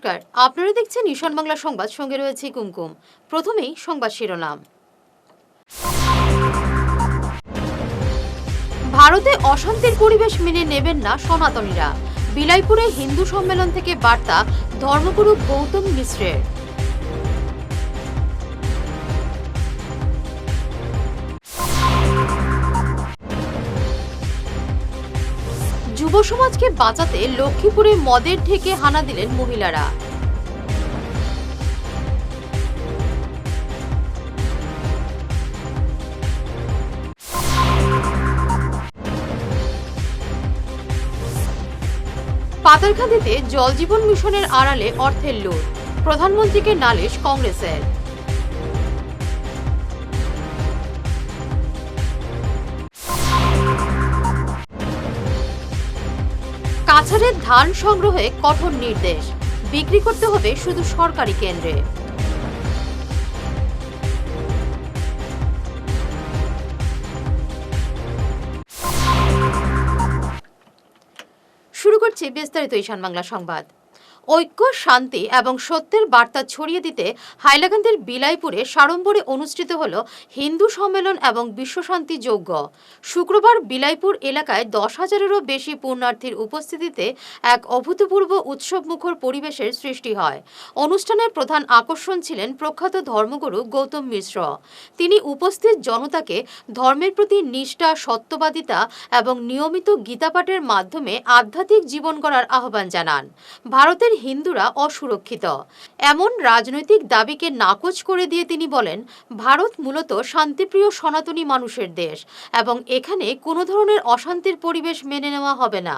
নমস্কার, আপনারা দেখছেন ঈশান বাংলা সংবাদ, সঙ্গে রয়েছে কুমকুম। প্রথমেই সংবাদ শিরোনাম। ভারতে অশান্তির পরিবেশ মেনে নেবেন না সনাতনীরা। বিলাইপুরে হিন্দু সম্মেলন থেকে বার্তা ধর্মগুরু গৌতম মিশ্রের। যুব সমাজকে বাঁচাতে লক্ষ্মীপুরে মদের ঢেকে হানা দিলেন মহিলারা। পাতারকান্দিতে জল জীবন মিশনের আড়ালে অর্থের লুট, প্রধানমন্ত্রীকে নালিশ কংগ্রেসের। কাছাড়ের ধান সংগ্রহে কঠোর নির্দেশ, বিক্রি করতে হবে শুধু সরকারি কেন্দ্রে। শুরু করছি বিস্তারিত ঈশান বাংলা সংবাদ। ঐক্য, শান্তি এবং সত্যের বার্তা ছড়িয়ে দিতে হাইলাকান্দির বিলাইপুরে সাড়ম্বরে অনুষ্ঠিত হল হিন্দু সম্মেলন এবং বিশ্বশান্তি যজ্ঞ। শুক্রবার বিলাইপুর এলাকায় 10,000-এরও বেশি পুণ্যার্থীর উপস্থিতিতে এক অভূতপূর্ব উৎসবমুখর পরিবেশের সৃষ্টি হয়। অনুষ্ঠানের প্রধান আকর্ষণ ছিলেন প্রখ্যাত ধর্মগুরু গৌতম মিশ্র। তিনি উপস্থিত জনতাকে ধর্মের প্রতি নিষ্ঠা, সত্যবাদিতা এবং নিয়মিত গীতাপাঠের মাধ্যমে আধ্যাত্মিক জীবন গড়ার আহ্বান জানান। ভারতের হিন্দুরা অসুরক্ষিত এমন রাজনৈতিক দাবিকে নাকচ করে দিয়ে তিনি বলেন, ভারত মূলত শান্তিপ্রিয় সনাতনী মানুষের দেশ এবং এখানে কোনো ধরনের অশান্তির পরিবেশ মেনে নেওয়া হবে না।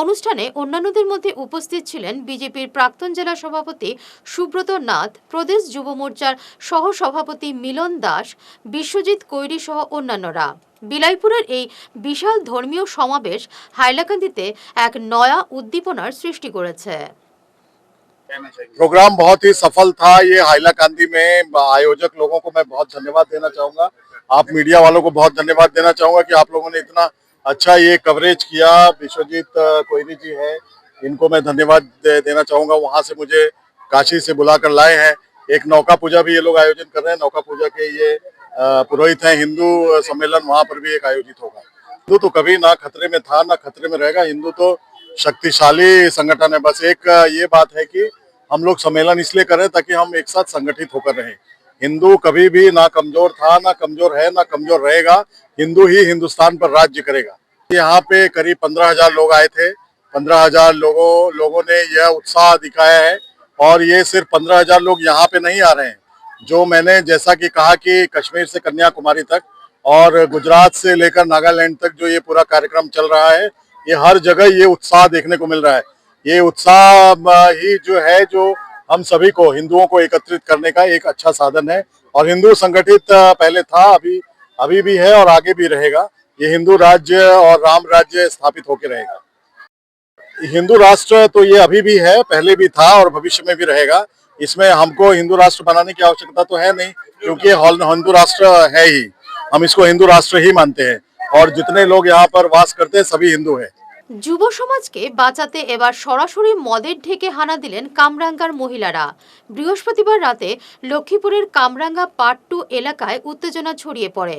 অনুষ্ঠানে অন্যান্যদের মধ্যে উপস্থিত ছিলেন বিজেপির প্রাক্তন জেলা সভাপতি সুব্রত নাথ, প্রদেশ যুব মোর্চার সহ সভাপতি মিলন দাস, বিশ্বজিৎ কৈরি সহ অন্যান্যরা। বিলাইপুরের এই বিশাল ধর্মীয় সমাবেশ হাইলাকান্দিতে এক নয়া উদ্দীপনার সৃষ্টি করেছে। प्रोग्राम बहुत ही सफल था। ये हाइलाकांदी में आयोजक लोगों को मैं बहुत धन्यवाद देना चाहूंगा। आप मीडिया वालों को बहुत धन्यवाद देना चाहूंगा कि आप लोगों ने इतना अच्छा ये कवरेज किया। विश्वजीत कोयरी जी हैं, इनको मैं धन्यवाद देना चाहूंगा। वहां से मुझे काशी से बुलाकर लाए हैं। एक नौका पूजा भी ये लोग आयोजन कर रहे हैं। नौका पूजा के ये पुरोहित हैं। हिंदू सम्मेलन वहां पर भी एक आयोजित होगा। हिंदू तो कभी ना खतरे में था ना खतरे में रहेगा। हिंदू तो शक्तिशाली संगठन है। बस एक ये बात है कि हम लोग सम्मेलन इसलिए करें ताकि हम एक साथ संगठित होकर रहें। हिंदू कभी भी ना कमजोर था, ना कमजोर है, ना कमजोर रहेगा। हिंदू ही हिंदुस्तान पर राज्य करेगा। यहाँ पे करीब 15,000 लोग आए थे। 15,000 लोगों ने यह उत्साह दिखाया है। और ये सिर्फ 15,000 लोग यहाँ पे नहीं आ रहे हैं। जो मैंने जैसा कि कहा कि कश्मीर से कन्याकुमारी तक और गुजरात से लेकर नागालैंड तक जो ये पूरा कार्यक्रम चल रहा है, ये हर जगह ये उत्साह देखने को मिल रहा है। ये उत्साह ही जो है, जो हम सभी को, हिंदुओं को एकत्रित करने का एक अच्छा साधन है। और हिंदू संगठित पहले था, अभी भी है और आगे भी रहेगा। ये हिंदू राज्य और राम राज्य स्थापित होकर रहेगा। हिंदू राष्ट्र तो ये अभी भी है, पहले भी था और भविष्य में भी रहेगा। इसमें हमको हिंदू राष्ट्र बनाने की आवश्यकता तो है नहीं, क्योंकि हिंदू राष्ट्र है ही। हम इसको हिंदू राष्ट्र ही मानते हैं और जितने लोग यहाँ पर वास करते हैं सभी हिंदू हैं। যুব সমাজকে বাঁচাতে এবার সরাসরি মদের ঢেকে হানা দিলেন কামরাঙ্গার মহিলারা। বৃহস্পতিবার রাতে লক্ষ্মীপুরের কামরাঙ্গা পার্ট 2 এলাকায় উত্তেজনা ছড়িয়ে পড়ে।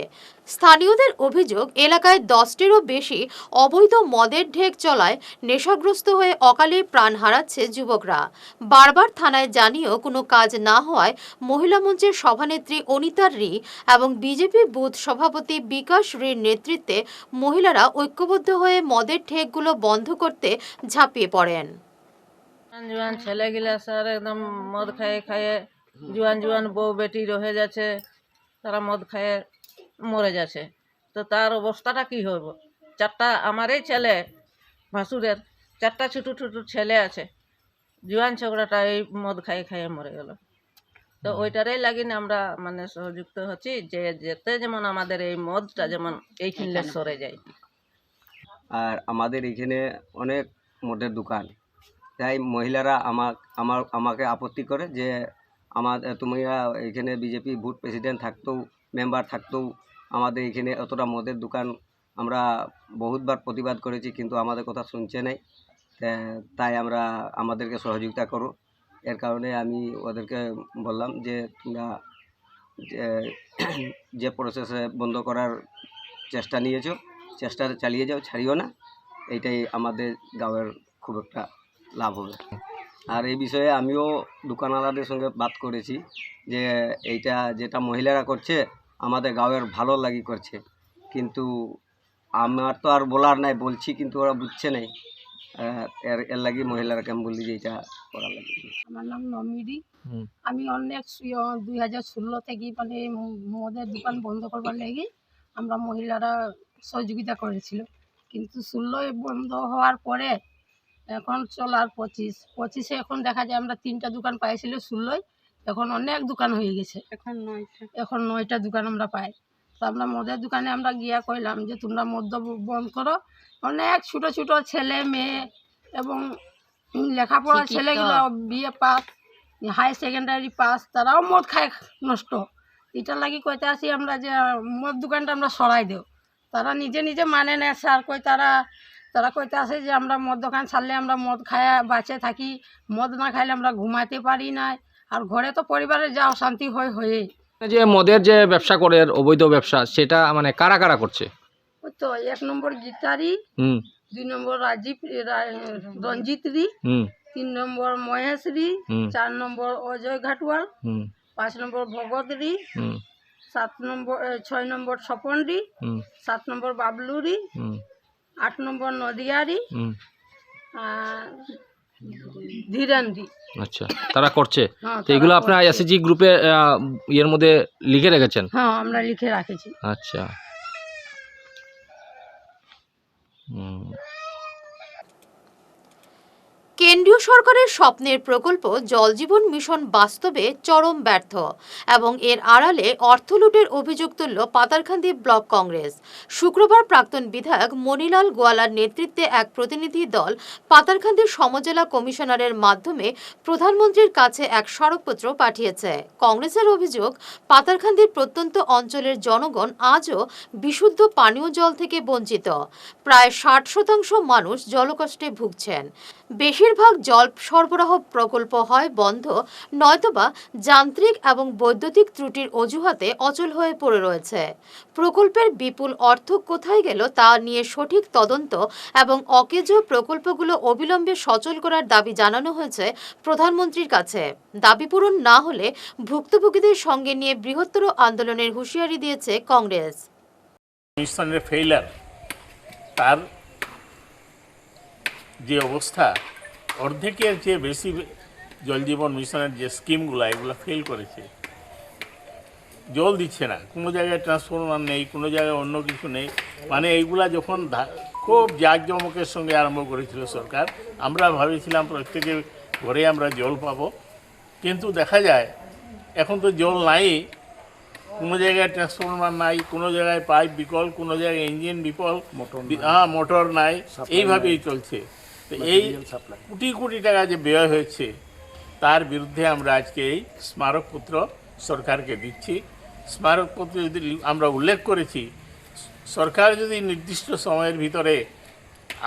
স্থানীয়দের অভিযোগ, এলাকায় 10টিরও বেশি অবৈধ মদের ঢেক চলায় নেশাগ্রস্ত হয়ে অকালে প্রাণ হারাচ্ছে যুবকরা। বারবার থানায় জানিয়েও কোনো কাজ না হওয়ায় মহিলা মঞ্চের সভানেত্রী অনিতা রি এবং বিজেপি বুথ সভাপতি বিকাশ রির নেতৃত্বে মহিলারা ঐক্যবদ্ধ হয়ে মদের ঢেকগুলো বন্ধ করতে ঝাঁপিয়ে পড়েন। জুয়ান ছেলেগুলা স্যার একদম মদ খাইয়ে খাইয়ে জুয়ান জুয়ান বউ বেটি রয়ে যাচ্ছে, তারা মদ খাইয়ে মরে যাচ্ছে। তো তার অবস্থাটা কি হইব? চারটা আমারই ছেলে, ভাসুরের 4টা ছোটো ছোটো ছেলে আছে। জুয়ান ছোকরাটা এই মদ খাইয়ে খাইয়ে মরে গেল। তো ওইটারই লাগিন আমরা মানে সহযুক্ত হচ্ছি যে যেতে যেমন আমাদের এই মদটা যেমন এইখানে সরে যায়। আর আমাদের এখানে অনেক মদের দোকান, তাই মহিলারা আমাকে আপত্তি করে যে তোমরা এখানে বিজেপি বুথ প্রেসিডেন্ট থাকতেও, মেম্বার থাকতেও আমাদের এখানে অতটা মদের দোকান, আমরা বহুতবার প্রতিবাদ করেছি কিন্তু আমাদের কথা শুনছে নাই। তাই আমাদেরকে সহযোগিতা করো। এর কারণে আমি ওদেরকে বললাম যে তোমরা যে প্রসেসে বন্ধ করার চেষ্টা নিয়েছো চেষ্টা চালিয়ে যাও, ছাড়িও না। এইটাই আমাদের গাঁয়ের খুব একটা লাভ হবে। আর এই বিষয়ে আমিও দোকানওয়ালাদের সঙ্গে বাত করেছি যে এইটা যেটা মহিলারা করছে আমাদের গাঁয়ের ভালো লাগি করছে, কিন্তু আমার তো আর বলার নাই, বলছি কিন্তু ওরা বুঝছে নাই। এর লাগি মহিলারাকে আমি বলি যে এটা করার লাগে। আমার নাম নমিরি। আমি অনেক 2016 থেকে মানে মদের দোকান বন্ধ করবার লেগে আমরা মহিলারা সহযোগিতা করেছিল, কিন্তু 16 বন্ধ হওয়ার পরে এখন চলার 25 এখন দেখা যায় আমরা 3টা দোকান পাইছিল 16, এখন অনেক দোকান হয়ে গেছে, এখন 9টা দোকান আমরা পাই। তো আমরা মদের দোকানে আমরা গিয়া কইলাম যে তোমরা মদ বন্ধ করো। অনেক ছোট ছোট ছেলে মেয়ে এবং লেখাপড়া ছেলেগুলো BA pass, high secondary pass, তারাও মদ খায় নষ্ট। এটার লাগি কইতে আসি আমরা যে মদ দোকানটা আমরা সরাই দেও। তারা নিজে নিজে মানে নেয় স্যার, তারা কইতে আসে যে আমরা মদ দোকান ছাড়লে আমরা মদ খায়া বাঁচে থাকি, মদ না খাইলে আমরা ঘুমাতে পারি না, আর ঘরে তো পরিবারের যা অশান্তি হয়ে। যে মদের যে ব্যবসা করে অবৈধ ব্যবসা, সেটা মানে কারা কারা করছে? ওই তো 1 নম্বর গীতারি, 2 নম্বর রঞ্জিতরি, 3 নম্বর মহেশরি, 4 নম্বর অজয় ঘাটওয়াল, 5 নম্বর ভগতরি, 6 নম্বর স্বপনরি, 7 নম্বর বাবলুরি, 8 নম্বর নদিয়ারি, ধীরানরি। আচ্ছা, তারা করছে। হ্যাঁ, তো এগুলো আপনার এসএসজি গ্রুপে ইয়ের মধ্যে লিখে রেখেছেন? হ্যাঁ, আমরা লিখে রাখেছি। আচ্ছা। কেন্দ্রীয় সরকারের স্বপ্নের প্রকল্প জল জীবন মিশন বাস্তবে চরম ব্যর্থ এবং এর আড়ালে অর্থ লুটের অভিযোগ তুলল পাতারকান্দি ব্লক কংগ্রেস। শুক্রবার প্রাক্তন বিধায়ক মনিলাল গোয়ালার নেতৃত্বে এক প্রতিনিধি দল পাতারকান্দি সমজেলা কমিশনারের মাধ্যমে প্রধানমন্ত্রীর কাছে এক স্মারকপত্র পাঠিয়েছে। কংগ্রেসের অভিযোগ, পাতারকান্দির প্রত্যন্ত অঞ্চলের জনগণ আজও বিশুদ্ধ পানীয় জল থেকে বঞ্চিত। প্রায় 60% মানুষ জলকষ্টে ভুগছেন। বেশিরভাগ জল সরবরাহ প্রকল্প হয় বন্ধ, নয়তোবা যান্ত্রিক এবং বৈদ্যুতিক ত্রুটির অজুহাতে অচল হয়ে পড়ে রয়েছে। প্রকল্পের বিপুল অর্থ কোথায় গেল তা নিয়ে সঠিক তদন্ত এবং অকেজো প্রকল্পগুলো অবিলম্বে সচল করার দাবি জানানো হয়েছে প্রধানমন্ত্রীর কাছে। দাবি পূরণ না হলে ভুক্তভোগীদের সঙ্গে নিয়ে বৃহত্তর আন্দোলনের হুঁশিয়ারি দিয়েছে কংগ্রেস। মিশনের ফেইলার, তার যে অবস্থা, অর্ধেকের চেয়ে বেশি জল জীবন মিশনের যে স্কিমগুলো এগুলো ফেল করেছে। জল দিচ্ছে না, কোনো জায়গায় ট্রান্সফরমার নেই, কোনো জায়গায় অন্য কিছু নেই। মানে এইগুলা যখন খুব জাঁকজমকের সঙ্গে আরম্ভ করেছিল সরকার, আমরা ভাবেছিলাম প্রত্যেকের ঘরে আমরা জল পাবো, কিন্তু দেখা যায় এখন তো জল নাই। কোনো জায়গায় ট্রান্সফরমার নাই, কোনো জায়গায় পাইপ বিকল, কোনো জায়গায় ইঞ্জিন বিকল, মোটর নাই, এইভাবেই চলছে। তো এই কোটি কোটি টাকা যে ব্যয় হয়েছে, তার বিরুদ্ধে আমরা আজকে এই স্মারকপত্র সরকারকে দিচ্ছি। স্মারকপত্র যদি আমরা উল্লেখ করেছি, সরকার যদি নির্দিষ্ট সময়ের ভিতরে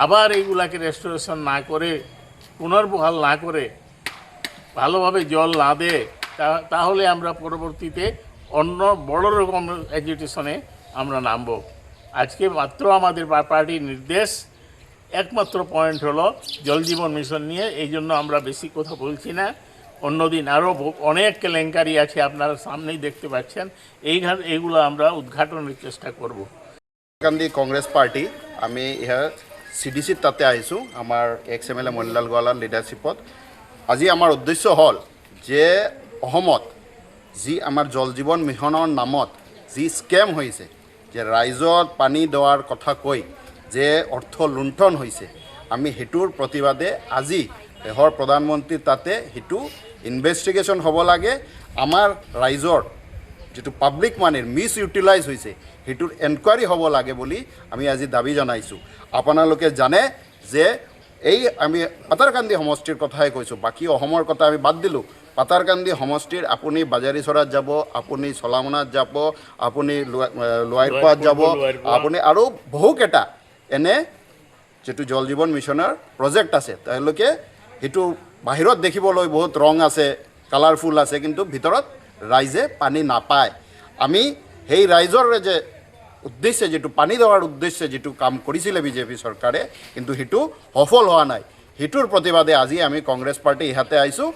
আবার এইগুলাকে রেস্টোরেশন না করে, পুনর্বহাল না করে, ভালোভাবে জল না দেয়, তাহলে আমরা পরবর্তীতে অন্য বড় রকম এজিটেশনে আমরা নামব। আজকে মাত্র আমাদের পার্টির নির্দেশ, একমাত্র পয়েন্ট হলো জল জীবন মিশন নিয়ে। এই জন্য আমরা বেশি কথা বলছি না। অন্যদিন আরও অনেক কেলেঙ্কারি আছে, আপনারা সামনেই দেখতে পাচ্ছেন। এইগুলো আমরা উদ্ঘাটনের চেষ্টা করব। পাতাৰকান্দি কংগ্ৰেছ পাৰ্টি আমি ইয়াৰ CDC তাতে আহিছোঁ, আমাৰ এক্স MLA মনিলাল গোৱালাৰ লিডাৰশ্বিপত। আজি আমাৰ উদ্দেশ্য হ'ল যে অসমত যি আমাৰ জল জীৱন মিছনৰ নামত যি স্কেম হৈছে, যে ৰাইজত পানী দেৱাৰ কথা কৈ যে অৰ্থ লুণ্ঠন হৈছে, আমি সেইটোৰ প্ৰতিবাদে আজি দেশৰ প্ৰধানমন্ত্ৰীৰ তাতে সেইটো ইনভেষ্টিগেশ্যন হ'ব লাগে। আমাৰ ৰাইজৰ যিটো পাব্লিক মানিৰ মিছ ইউটিলাইজ হৈছে সেইটোৰ এনকুৱাৰী হ'ব লাগে বুলি আমি আজি দাবী জনাইছোঁ। আপোনালোকে জানে যে এই আমি পাতাৰকান্দি সমষ্টিৰ কথাই কৈছোঁ, বাকী অসমৰ কথা আমি বাদ দিলোঁ। পাতাৰকান্দি সমষ্টিৰ আপুনি বাজাৰীচৰাত যাব, আপুনি চলামনাত যাব, আপুনি লোৱাইৰপাত যাব, আপুনি আৰু বহুকেইটা এনে যিটো জল জীৱন মিছনৰ প্ৰজেক্ট আছে, তেওঁলোকে সেইটো বাহিৰত দেখিবলৈ বহুত ৰং আছে, কালাৰফুল আছে, কিন্তু ভিতৰত ৰাইজে পানী নাপায়। আমি সেই ৰাইজৰ যে উদ্দেশ্যে যিটো পানী দেওয়ার উদ্দেশ্যে যেটো কাম কৰিছিলে বিজেপি চৰকাৰে, কিন্তু সেইটো সফল হোৱা নাই। সেইটোৰ প্ৰতিবাদে আজি আমি কংগ্ৰেছ পাৰ্টি ইহাতে আহিছোঁ।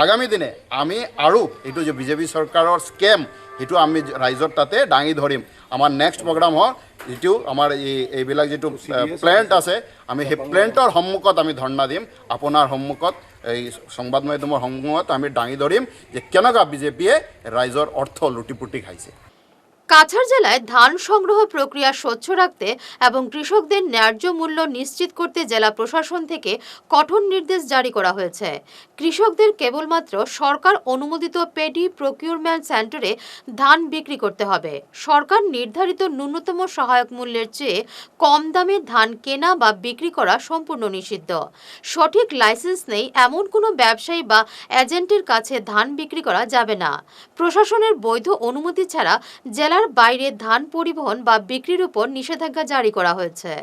আগামী দিনে আমি আৰু এইটো যে বিজেপি চৰকাৰৰ স্কেম সেইটো আমি ৰাইজৰ তাতে দাঙি ধৰিম। আমাৰ নেক্সট প্ৰগ্ৰাম হয় যিটো আমাৰ এইবিলাক যিটো প্লেণ্ট আছে, আমি সেই প্লেণ্টৰ সন্মুখত আমি ধৰ্ণা দিম। আপোনাৰ সন্মুখত এই সংবাদ মাধ্যমৰ সন্মুখত আমি দাঙি ধৰিম যে কেনেকুৱা বিজেপিয়ে ৰাইজৰ অৰ্থ লুটিপুটি খাইছে। কাছাড় জেলায় ধান সংগ্রহ প্রক্রিয়া স্বচ্ছ রাখতে এবং কৃষকদের ন্যায্য মূল্য নিশ্চিত করতে জেলা প্রশাসন থেকে কঠোর নির্দেশ জারি করা হয়েছে। কৃষকদের কেবলমাত্র সরকার অনুমোদিত পেডি প্রকিউরমেন্ট সেন্টারে ধান বিক্রি করতে হবে। সরকার নির্ধারিত ন্যূনতম সহায়ক মূল্যের চেয়ে কম দামে ধান কেনা বা বিক্রি করা সম্পূর্ণ নিষিদ্ধ। সঠিক লাইসেন্স নেই এমন কোনো ব্যবসায়ী বা এজেন্টের কাছে ধান বিক্রি করা যাবে না। প্রশাসনের বৈধ অনুমতি ছাড়া জেলা বাইরে ধান পরিবহন বা বিক্রির উপর নিষেধাজ্ঞা জারি করা হয়েছে।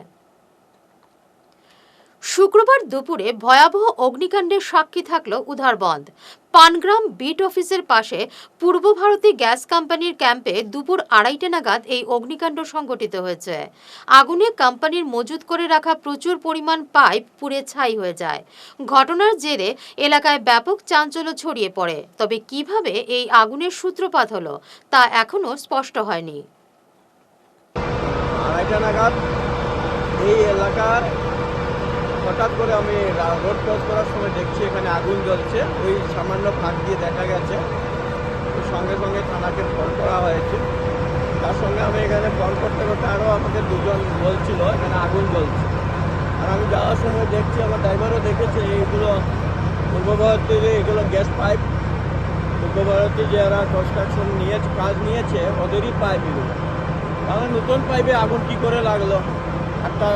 শুক্রবার দুপুরে ভয়াবহ অগ্নিকাণ্ডের সাক্ষী থাকল উধারবন্দ। পানগ্রাম বিট অফিসের পাশে পূর্ব ভারতী গ্যাস কোম্পানির ক্যাম্পে দুপুর 2:30 নাগাদ এই অগ্নিকাণ্ড সংঘটিত হয়েছে। আগুনে কোম্পানির মজুত করে রাখা প্রচুর পরিমাণ পাইপ পুড়ে ছাই হয়ে যায়। ঘটনার জেরে এলাকায় ব্যাপক চাঞ্চল্য ছড়িয়ে পড়ে। তবে কিভাবে এই আগুনের সূত্রপাত হলো তা এখনো স্পষ্ট হয়নি। 2:30 নাগাদ এই এলাকার হঠাৎ করে আমি রোড ক্রস করার সময় দেখছি এখানে আগুন জ্বলছে। ওই সামান্য ফাঁক দিয়ে দেখা গেছে, সঙ্গে সঙ্গে থানাকে ফোন করা হয়েছে। তার সঙ্গে আমি এখানে ফোন করতে করতে আরও আমাকে দুজন বলছিল এখানে আগুন জ্বলছে। আর আমি যাওয়ার সময় দেখছি, আমার ড্রাইভারও দেখেছে এইগুলো পূর্ব ভারতের এগুলো গ্যাস পাইপ। পূর্ব ভারতে যারা কনস্ট্রাকশন নিয়েছে, কাজ নিয়েছে, ওদেরই পাইপ এগুলো। তাহলে নতুন পাইপে আগুন কী করে লাগলো, একটা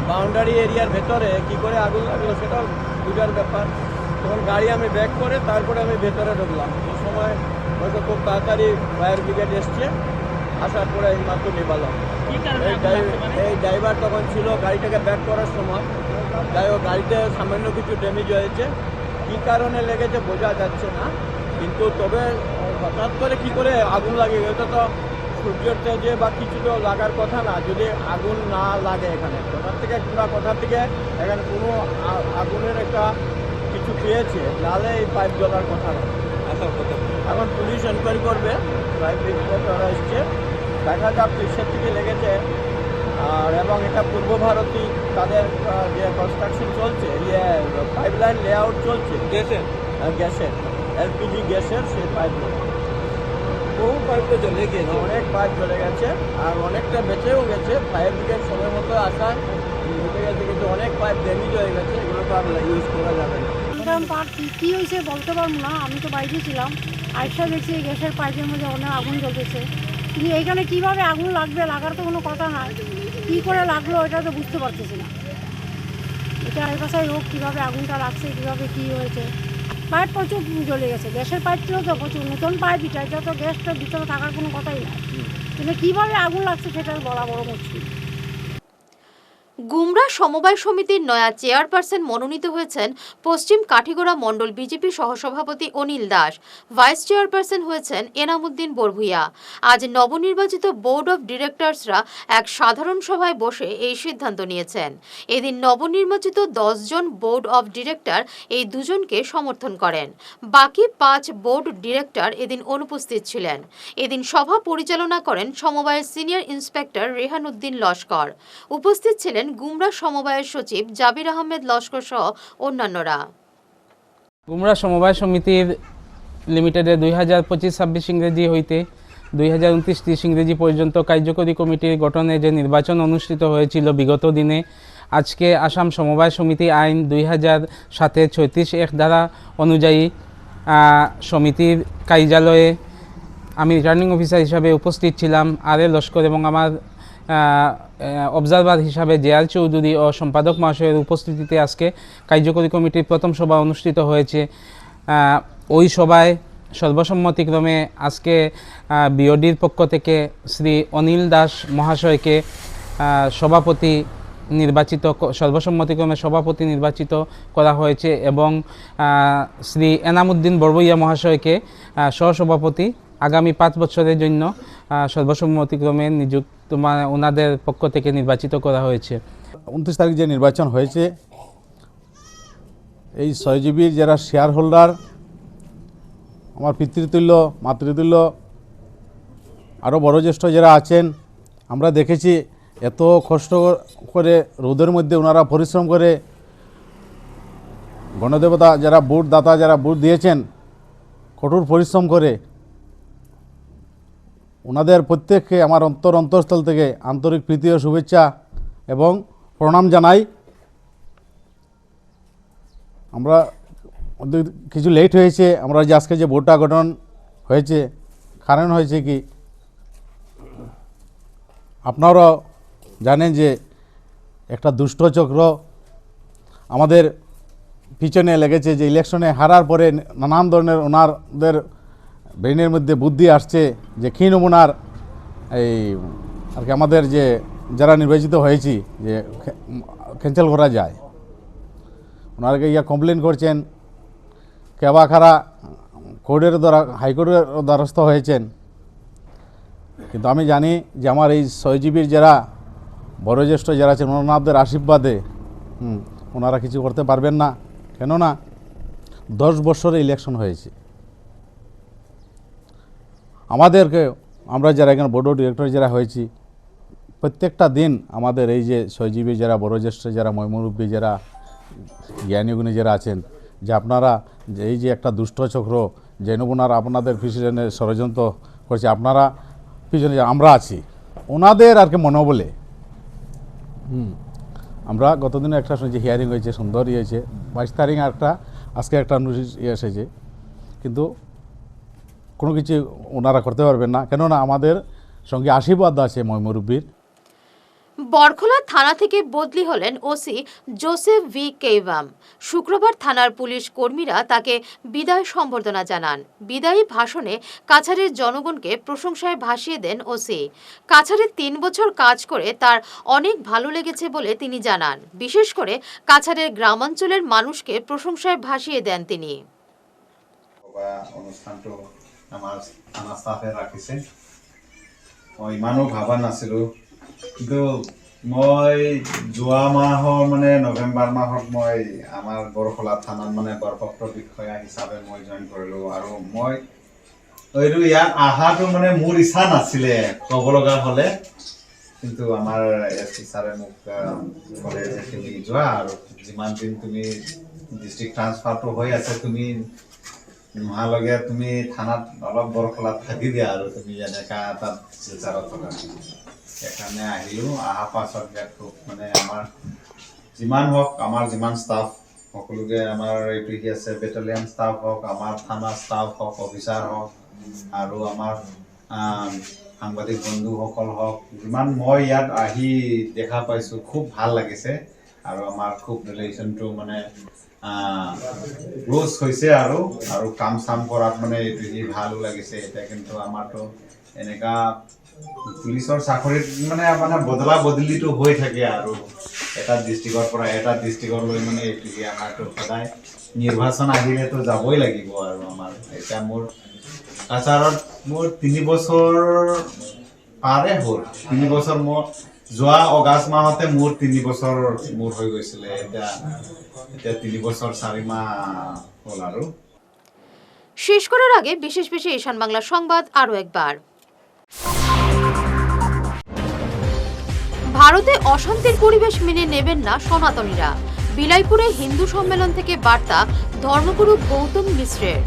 বাউন্ডারি এরিয়ার ভেতরে কি করে আগুন লাগলো সেটাও বুঝার ব্যাপার। তখন গাড়ি আমি ব্যাক করে তারপরে আমি ভেতরে ঢুকলাম। এই সময় হয়তো খুব তাড়াতাড়ি ফায়ার ব্রিগেড এসছে, আসার পরে এই মাত্র নেবালাম। এই ড্রাইভার তখন ছিল গাড়িটাকে ব্যাক করার সময়। যাই হোক, গাড়িতে সামান্য কিছু ড্যামেজ হয়েছে, কী কারণে লেগেছে বোঝা যাচ্ছে না। কিন্তু তবে হঠাৎ করে কী করে আগুন লাগে, এটা তো সূর্যের তেজে বা কিছু তো লাগার কথা না। যদি আগুন না লাগে এখানে কোথা থেকে এখানে কোনো আগুনের একটা কিছু পেয়েছে, নাহলে এই পাইপ জ্বলার কথা না। এখন পুলিশ এনকোয়ারি করবে, পাইপ তারা এসছে, দেখা যাক কিসের থেকে লেগেছে। আর এবং এটা পূর্ব ভারতী তাদের যে কনস্ট্রাকশন চলছে, পাইপলাইন লেআউট চলছে গ্যাসের এলপিজি গ্যাসের, সেই পাইপগুলো বহু পাইপ তো জ্বলে গেছে, অনেক পাইপ জ্বলে গেছে আর অনেকটা বেঁচেও গেছে। ফায়ার ব্রিগেড সময় মতো আসায় ঢুকে গেছে, কিন্তু অনেক পাইপ ড্যামেজ হয়ে গেছে, এগুলো তো আর ইউজ করা যাবে না। কী হয়েছে বলতে পারবো না, আমি তো বাইরে ছিলাম। আইসা দেখছি গ্যাসের পাইপের মধ্যে অনেক আগুন জ্বলতেছে। কিন্তু এইখানে কীভাবে আগুন লাগবে, লাগার তো কোনো কথা নাই। কী করে লাগলো এটা তো বুঝতে পারতেছি না। এটা এর বাসায় হোক, কীভাবে আগুনটা লাগছে, কীভাবে কী হয়েছে। পাইপ প্রচুর জ্বলে গেছে, গ্যাসের পাইপ ছিল তো প্রচুর, নতুন পাইপ এটা তো গ্যাসটার ভিতরে থাকার কোনো কথাই নাই। কিন্তু কীভাবে আগুন লাগছে সেটা বলা বড় মুশকিল। গুমরা সমবায় সমিতির নয়া চেয়ারপারসন মনোনীত হয়েছেন পশ্চিম কাঠিগড়া মণ্ডল বিজেপি সহসভাপতি অনিল দাস। ভাইস চেয়ারপারসন হয়েছেন এনামুদ্দিন বরভুইয়া। আজ নবনির্বাচিত বোর্ড অব ডিরেক্টরসরা এক সাধারণ সভায় বসে এই সিদ্ধান্ত নিয়েছেন। এদিন নবনির্বাচিত 10 জন বোর্ড অব ডিরেক্টর এই দুজনকে সমর্থন করেন। বাকি 5 বোর্ড ডিরেক্টর এদিন অনুপস্থিত ছিলেন। এদিন সভা পরিচালনা করেন সমবায়ের সিনিয়র ইন্সপেক্টর রেহান উদ্দিন লস্কর। উপস্থিত ছিলেন গুমরা সমবায়ের সচিব জাবির আহমেদ লস্কর সহ অন্যান্যরা। গুমরা সমবায় সমিতির লিমিটেডের 2025-26 ইংরেজি হইতে 2029-30 ইংরেজি পর্যন্ত কার্যকরী কমিটির গঠনে যে নির্বাচন অনুষ্ঠিত হয়েছিল বিগত দিনে, আজকে আসাম সমবায় সমিতি আইন 2007-এর 36(1) ধারা অনুযায়ী সমিতির কার্যালয়ে আমি রিটার্নিং অফিসার হিসাবে উপস্থিত ছিলাম। আর.এ. লস্কর এবং আমার অবজারভার হিসাবে জে.আর. চৌধুরী ও সম্পাদক মহাশয়ের উপস্থিতিতে আজকে কার্যকরী কমিটির প্রথম সভা অনুষ্ঠিত হয়েছে। ওই সভায় সর্বসম্মতিক্রমে আজকে বিওডির পক্ষ থেকে শ্রী অনিল দাস মহাশয়কে সভাপতি সর্বসম্মতিক্রমে সভাপতি নির্বাচিত করা হয়েছে এবং শ্রী এনামুদ্দিন বড়বইয়া মহাশয়কে সহসভাপতি আগামী 5 বছরের জন্য সর্বসম্মতিক্রমে নিযুক্ত ওনাদের পক্ষ থেকে নির্বাচিত করা হয়েছে। 29 তারিখ যে নির্বাচন হয়েছে, এই সহজীবীর যারা শেয়ার হোল্ডার, আমার পিতৃতুল্য মাতৃতুল্য আরও বয়োজ্যেষ্ঠ যারা আছেন, আমরা দেখেছি এত কষ্ট করে রোদের মধ্যে ওনারা পরিশ্রম করে গণদেবতা যারা ভোট দাতা যারা ভোট দিয়েছেন কঠোর পরিশ্রম করে, ওনাদের প্রত্যেককে আমার অন্তঃস্থল থেকে আন্তরিক প্রীতি ও শুভেচ্ছা এবং প্রণাম জানাই। আমরা কিছু লেট হয়েছে, আমরা যে আজকে যে ভোটটা গঠন হয়েছে, কারণ হয়েছে কি আপনারাও জানেন যে একটা দুষ্ট চক্র আমাদের পিছনে লেগেছে, যে ইলেকশনে হারার পরে নানান ধরনের ওনাদের ব্রেনের মধ্যে বুদ্ধি আসছে যে কী নমুনার এই আর কি আমাদের যে যারা নির্বাচিত হয়েছি যে ক্যান্সেল করা যায়। ওনারকে ইয়া কমপ্লেন করছেন, কেবা খারা কোর্টের দ্বারা হাইকোর্টের দ্বারস্থ হয়েছেন, কিন্তু আমি জানি যে আমার এই সহজীবীর যারা বয়োজ্যেষ্ঠ যারা আছেন ওনাদের আশীর্বাদে ওনারা কিছু করতে পারবেন না। কেননা 10 বছরে ইলেকশন হয়েছে, আমাদেরকে আমরা যারা এখানে বোর্ড অফ ডিরেক্টর যারা হয়েছি প্রত্যেকটা দিন আমাদের এই যে সহজীবী যারা বয়োজ্যেষ্ঠ যারা ময়মুরব্বী যারা জ্ঞানীগুণী যারা আছেন, যে আপনারা যে এই যে একটা দুষ্ট চক্র যে নমুনার আপনাদের পিছনে ষড়যন্ত্র করছে, আপনারা পিছনে আমরা আছি ওনাদের আর কি মনোবলে। আমরা গতদিনে একটা শুনছি হিয়ারিং হয়েছে, সুন্দর হয়েছে, 22 তারিখ একটা আজকে একটা নোটিশ এসেছে, কিন্তু কোনো কিছু ওনারা করতে পারবেন না, কেননা আমাদের সঙ্গে আশীর্বাদ আছে ময়মুরব্বীর। বরখোলা থানা থেকে বদলি হলেন ওসি জোসেফ ভি কেইভাম। শুক্রবার থানার পুলিশ কর্মীরা তাকে বিদায় সম্বর্ধনা জানান। বিদায়ী ভাষণে কাছাড়ের জনগণকে প্রশংসায় ভাসিয়ে দেন ওসি। কাছাড়ে 3 বছর কাজ করে তার অনেক ভালো লেগেছে বলে তিনি জানান। বিশেষ করে কাছাড়ের গ্রামাঞ্চলের মানুষকে প্রশংসায় ভাসিয়ে দেন তিনি। অনুষ্ঠানটো আমাৰ থানা ষ্টাফে ৰাখিছে, মই ইমানো ভাবা নাছিলোঁ, কিন্তু মই যোৱা মাহৰ মানে নৱেম্বৰ মাহত মই আমাৰ বৰখোলা থানাত মানে বৰপত্ৰ বিষয়া হিচাপে মই জইন কৰিলোঁ। আৰু মই এইটো ইয়াত অহাটো মানে মোৰ ইচ্ছা নাছিলে ক'ব লগা হ'লে, কিন্তু আমাৰ এছ ছাৰে মোক ক'লে যে তুমি যোৱা, আৰু যিমান দিন তুমি ডিষ্ট্ৰিক্ট ট্ৰান্সফাৰটো হৈ আছে তুমি নোহোৱালৈকে তুমি থানাত অলপ বৰখোলাত থাকি দিয়া, আৰু তুমি এনেকা তাত শিলচাৰত থকা। সেইকাৰণে আহিলোঁ। অহাৰ পাছত খুব মানে আমাৰ যিমান হওক, আমাৰ যিমান ষ্টাফ সকলোকে আমাৰ এইটো কি আছে বেটেলিয়ান ষ্টাফ হওক, আমাৰ থানা ষ্টাফ হওক, অফিচাৰ হওক, আৰু আমাৰ সাংবাদিক বন্ধুসকল হওক, যিমান মই ইয়াত আহি দেখা পাইছোঁ খুব ভাল লাগিছে। আৰু আমাৰ খুব ৰিলেশ্যনটো মানে ক্লোজ হৈছে, আৰু কাম চাম কৰাত মানে এইটো ভালো লাগিছে। এতিয়া কিন্তু আমাৰতো এনেকা পুলিচৰ চাকৰিত মানে বদলা বদলিটো হৈ থাকে, আৰু এটা ডিষ্ট্ৰিক্টৰ পৰা এটা ডিষ্ট্ৰিক্টলৈ মানে এইটো আমাৰতো সদায় নিৰ্বাচন আহিলেতো যাবই লাগিব। আৰু আমাৰ এতিয়া মোৰ কাছাৰত মোৰ 3 বছৰ পাৰে হ'ল, 3 বছৰ মই যোৱা অগাষ্ট মাহতে মোৰ 3 বছৰ মোৰ হৈ গৈছিলে, এতিয়া 3 বছর 4 মাহ হল। আৰু শেষ করার আগে বিশেষ ঈশান বাংলা সংবাদ আরও একবার। ভারতে অশান্তির পরিবেশ মেনে নেবেন না সনাতনীরা। বিলাইপুরে হিন্দু সম্মেলন থেকে বার্তা ধর্মগুরু গৌতম মিশ্রের।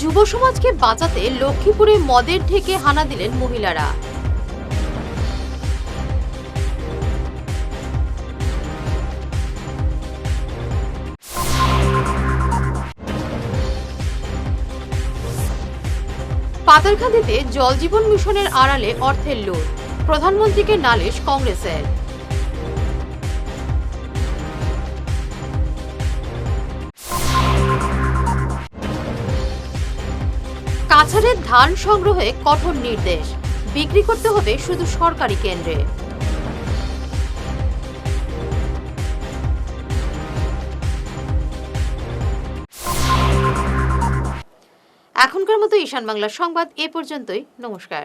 যুব সমাজকে বাঁচাতে লক্ষ্মীপুরে মদের ঢেকে হানা দিলেন মহিলারা। পাতারকান্দিতে জল জীবন মিশনের আড়ালে অর্থের লুট, প্রধানমন্ত্রীকে নালিশ কংগ্রেসের। কাছাড়ের ধান সংগ্রহে কঠোর নির্দেশ, বিক্রি করতে হবে শুধু সরকারি কেন্দ্রে। এখনকার মতো ঈশান বাংলা সংবাদ এ পর্যন্তই। নমস্কার।